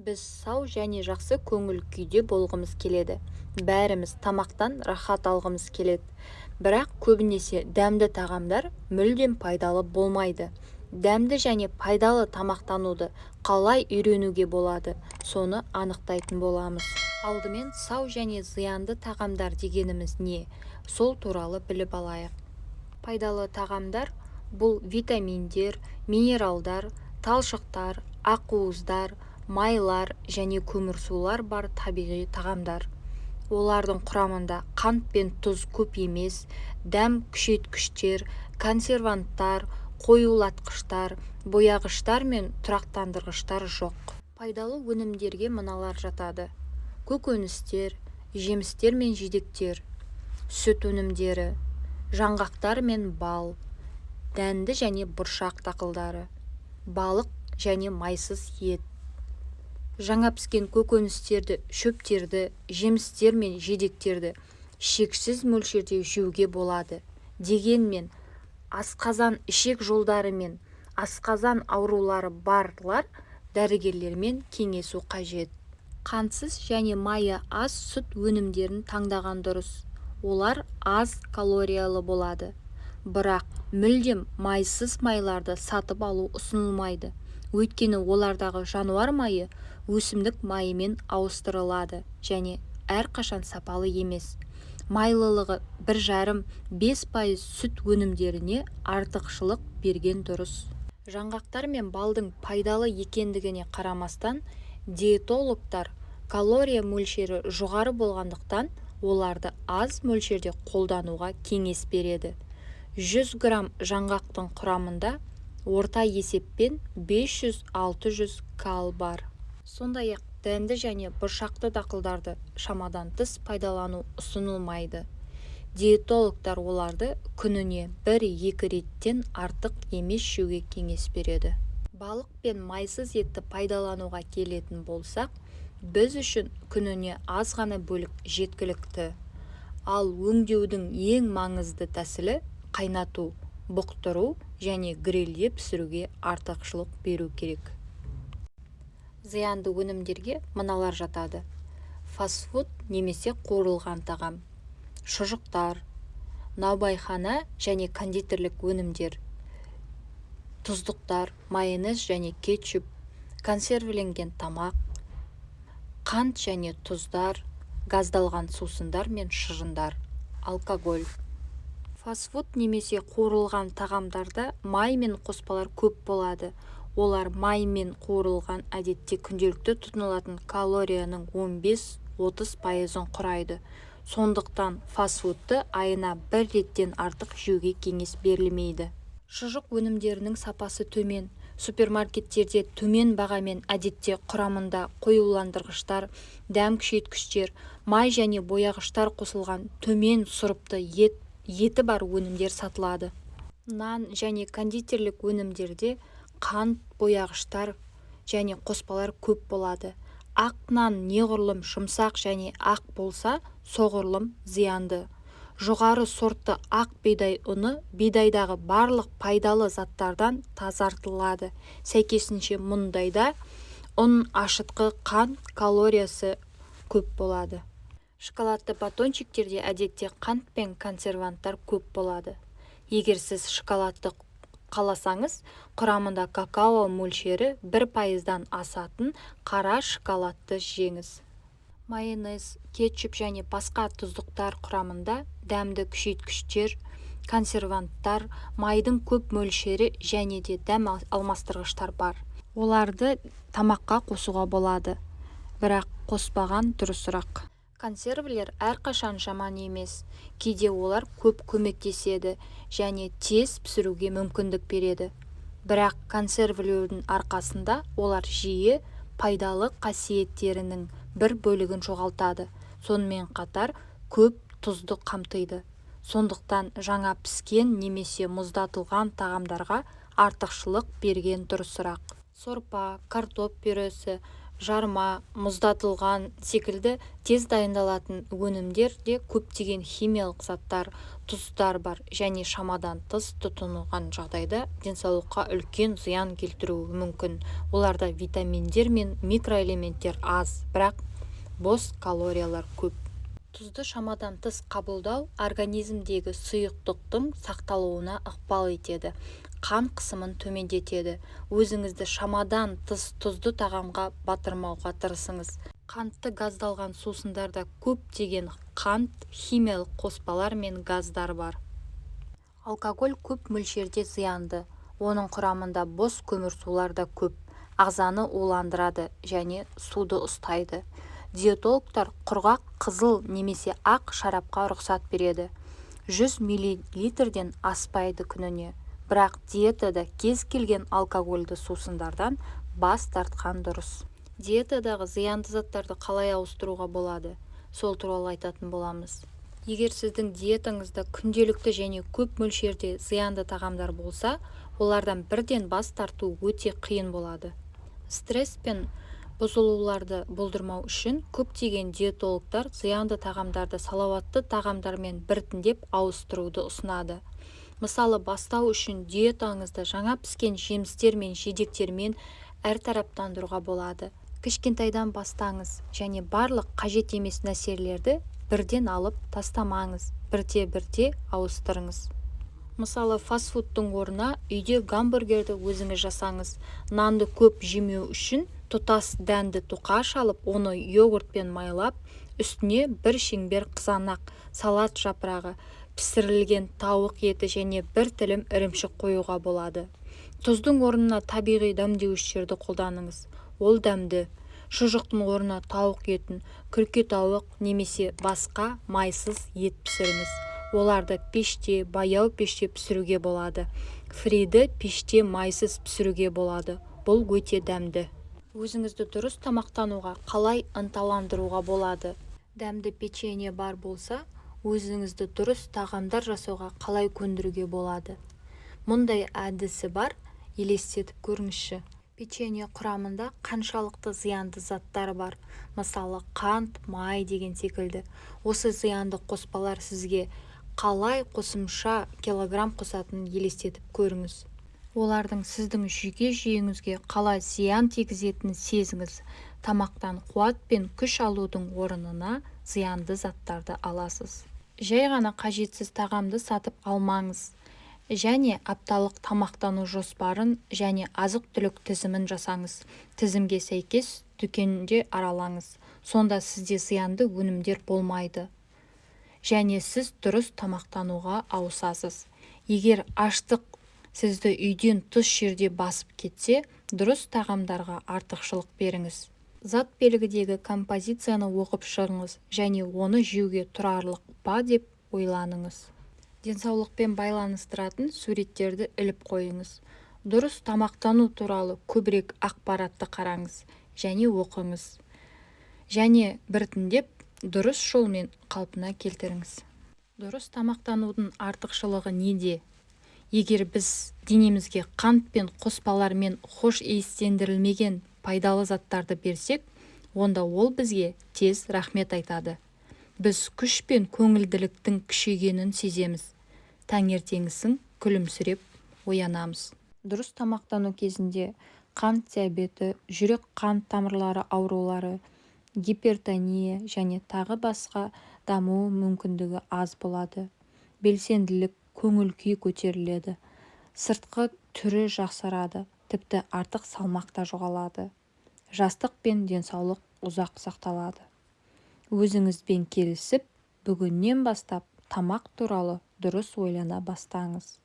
Біз сау және жақсы көңіл күйде болғымыз келеді. Бәріміз тамақтан рахат алғымыз келеді. Бірақ көбінесе дәмді тағамдар мүлдем пайдалы болмайды. Дәмді және пайдалы тамақтануды қалай үйренуге болады, соны анықтайтын боламыз. Алдымен сау және зиянды тағамдар дегеніміз не? Сол туралы біліп алайық. Пайдалы тағамдар бұл витаминдер, минералдар, талшықтар, ақуыздар, майлар және көмірсулар бар табиғи тағамдар. Олардың құрамында қант пен тұз көп емес, дәм күшейткіштер, консерванттар, қоюлатқыштар, бояғыштар мен тұрақтандырғыштар жоқ. Пайдалы өнімдерге мыналар жатады: көкөністер, жемістер мен жидектер, сүт өнімдері, жаңғақтар мен бал, дәнді және бұршақ дақылдары, балық және майсыз ет. Жаңа піскен көкөністерді, шөптерді, жемістер мен жидектерді шексіз мөлшерде жеуге болады. Дегенмен, асқазан ішек жолдары мен асқазан аурулары барлар дәрігерлермен кеңесу қажет. Қантсыз және майы аз сүт өнімдерін таңдаған дұрыс. Олар аз калориялы болады. Бірақ мүлдем майсыз майларды сатып алу ұсынылмайды. Өйткені олардағы жануар майы өсімдік майымен ауыстырылады және әрқашан сапалы емес. Майлылығы 1,5-5% сүт өнімдеріне артықшылық берген дұрыс. Жаңғақтар мен балдың пайдалы екендігіне қарамастан, диетологтар калория мөлшері жоғары болғандықтан оларды аз мөлшерде қолдануға кеңес береді. 100 грамм жаңғақтың құрамында орта есеппен 500-600 кал бар. Сондай-ақ дәнді және бұршақты дақылдарды шамадан тыс пайдалану ұсынылмайды. Диетологтар оларды күніне 1-2 реттен артық емес жеуге кеңес береді. Балық пен майсыз етті пайдалануға келетін болсақ, біз үшін күніне аз ғана бөлік жеткілікті. Ал өңдеудің ең маңызды тәсілі қайнату, бұқтыру және грильде пісіруге артықшылық беру керек. Зиянды өнімдерге мыналар жатады: фастфуд немесе қуырылған тағам, шұжықтар, наубайхана және кондитерлік өнімдер, тұздықтар, майонез және кетчуп, консервіленген тамақ, қант және тұздар, газдалған сусындар мен шырындар, алкоголь. Фастфуд немесе қуырылған тағамдарда май мен қоспалар көп болады. Олар май мен қуырылған әдетте күнделікті тұтынылатын калорияның 15-30%-ын құрайды. Сондықтан фастфудты айына 1 реттен артық жеуге кеңес берілмейді. Шұжық өнімдерінің сапасы төмен. Супермаркеттерде төмен бағамен әдетте құрамында қоюландырғыштар, дәм күшейткіштер, май және бояғыштар қосылған төмен сұрыпты еті бар өнімдер сатылады. Нан және кондитерлік өнімдерде қант, бояғыштар және қоспалар көп болады. Ақ нан неғұрлым жұмсақ және ақ болса, соғұрлым зиянды. Жоғары сортты ақ бидай ұны бидайдағы барлық пайдалы заттардан тазартылады. Сәйкесінше мұндайда ұн ашытқы қант калориясы көп болады. Шоколадты батончиктерде әдетте қант пен консерванттар көп болады. Егер сіз шоколадты қаласаңыз, құрамында какао мөлшері 1%-дан асатын қара шоколадты жеңіз. Майонез, кетчуп және басқа тұздықтар құрамында дәмді күшейткіштер, консерванттар, майдың көп мөлшері және де дәм алмастырғыштар бар. Оларды тамаққа қосуға болады, бірақ қоспаған дұрысырақ. Консервілер әрқашан жаман емес. Кейде олар көп көмектеседі және тез пісіруге мүмкіндік береді. Бірақ консервілердің арқасында олар жиі пайдалы қасиеттерінің бір бөлігін жоғалтады. Сонымен қатар көп тұзды қамтиды. Сондықтан жаңа піскен немесе мұздатылған тағамдарға артықшылық берген дұрысырақ. Сорпа, картоп пюресі, жарма, мұздатылған секілді тез дайындалатын өнімдерде көптеген химиялық заттар, тұздар бар және шамадан тыс тұтынылған жағдайда денсаулыққа үлкен зиян келтіруі мүмкін. Оларда витаминдер мен микроэлементтер аз, бірақ бос калориялар көп. Тұзды шамадан тыс қабылдау организмдегі сұйықтықтың сақталуына ықпал етеді, қан қысымын төмендетеді. Өзіңізді шамадан тыс тұзды тағамға батырмауға тырысыңыз. Қантты газдалған сусындарда көптеген қант, химиялық қоспалар мен газдар бар. Алкоголь көп мөлшерде зиянды. Оның құрамында бос көмірсулар да көп, ағзаны уландырады және суды ұстайды. Диетологтар құрғақ қызыл немесе ақ шарапқа рұқсат береді. 100 мл-ден аспайды күніне. Бірақ диетада кез келген алкогольді сусындардан бас тартқан дұрыс. Диетадағы зиянды заттарды қалай ауыстыруға болады? Сол туралы айтатын боламыз. Егер сіздің диетаңызда күнделікті және көп мөлшерде зиянды тағамдар болса, олардан бірден бас тарту өте қиын болады. Стресс пен бұзылуларды болдырмау үшін көптеген диетологтар зиянды тағамдарды салауатты тағамдармен біртіндеп ауыстыруды ұсынады. Мысалы, бастау үшін диетаңызды жаңа піскен жемістер мен жидектермен әртараптандыруға болады. Кішкентайдан бастаңыз және барлық қажет емес нәрселерді бірден алып тастамаңыз, бірте-бірте ауыстырыңыз. Мысалы, фастфудтың орнына үйде гамбургерді өзіңіз жасаңыз. Нанды көп жемеу үшін тұтас дәнді тоқаш алып, оны йогуртпен майлап, үстіне бір шеңбер қызанақ, салат жапырағы, пісірілген тауық еті және бір тілім ірімшік қоюға болады. Тұздың орнына табиғи дәмдеуіштерді қолданыңыз. Ол дәмді. Шұжықтың орнына тауық етін, күрке тауық немесе басқа майсыз ет пісіріңіз. Оларды пеште, баяу пеште пісіруге болады. Фриді пеште майсыз пісіруге болады. Бұл өте дәмді. Өзіңізді дұрыс тамақтануға қалай ынталандыруға болады? Дәмді печенье бар болса, өзіңізді дұрыс тағамдар жасауға қалай көндіруге болады? Мұндай әдісі бар, елестетіп көріңізші. Печенье құрамында қаншалықты зиянды заттар бар, мысалы қант, май деген секілді. Осы зиянды қоспалар сізге қалай қосымша килограмм қосатынын елестетіп көріңіз. Олардың сіздің жүйке жүйеңізге қалай зиян тигізетінін сезіңіз. Тамақтан қуат пен күш алудың орнына зиянды заттарды аласыз. Жай ғана қажетсіз тағамды сатып алмаңыз. Және апталық тамақтану жоспарын және азық-түлік тізімін жасаңыз. Тізімге сәйкес дүкенде аралаңыз. Сонда сізде зиянды өнімдер болмайды. Және сіз дұрыс тамақтануға ауысасыз. Егер аштық сізді үйден тыс жерде басып кетсе, дұрыс тағамдарға артықшылық беріңіз. Зат белгідегі композицияны оқып шығыңыз және оны жеуге тұрарлық па деп ойланыңыз. Денсаулықпен байланыстыратын суреттерді іліп қойыңыз. Дұрыс тамақтану туралы көбірек ақпаратты қараңыз және оқыңыз. Және біртіндеп дұрыс жолмен қалпына келтіріңіз. Дұрыс тамақтанудың артықшылығы неде? Егер біз денемізге қант пен қоспалар мен хош иістендірілмеген пайдалы заттарды берсек, онда ол бізге тез рахмет айтады. Біз күш пен көңілділіктің күшейгенін сеземіз. Таңертеңгісін күлімсіреп оянамыз. Дұрыс тамақтану кезінде қант диабеті, жүрек қан тамырлары аурулары, гипертония және тағы басқа даму мүмкіндігі аз болады. Белсенділік, көңіл-күй көтеріледі. Сыртқы түрі жақсарады, тіпті артық салмақ та жоғалады. Жастық пен денсаулық ұзақ сақталады. Өзіңізбен келісіп, бүгіннен бастап тамақ туралы дұрыс ойлана бастаңыз.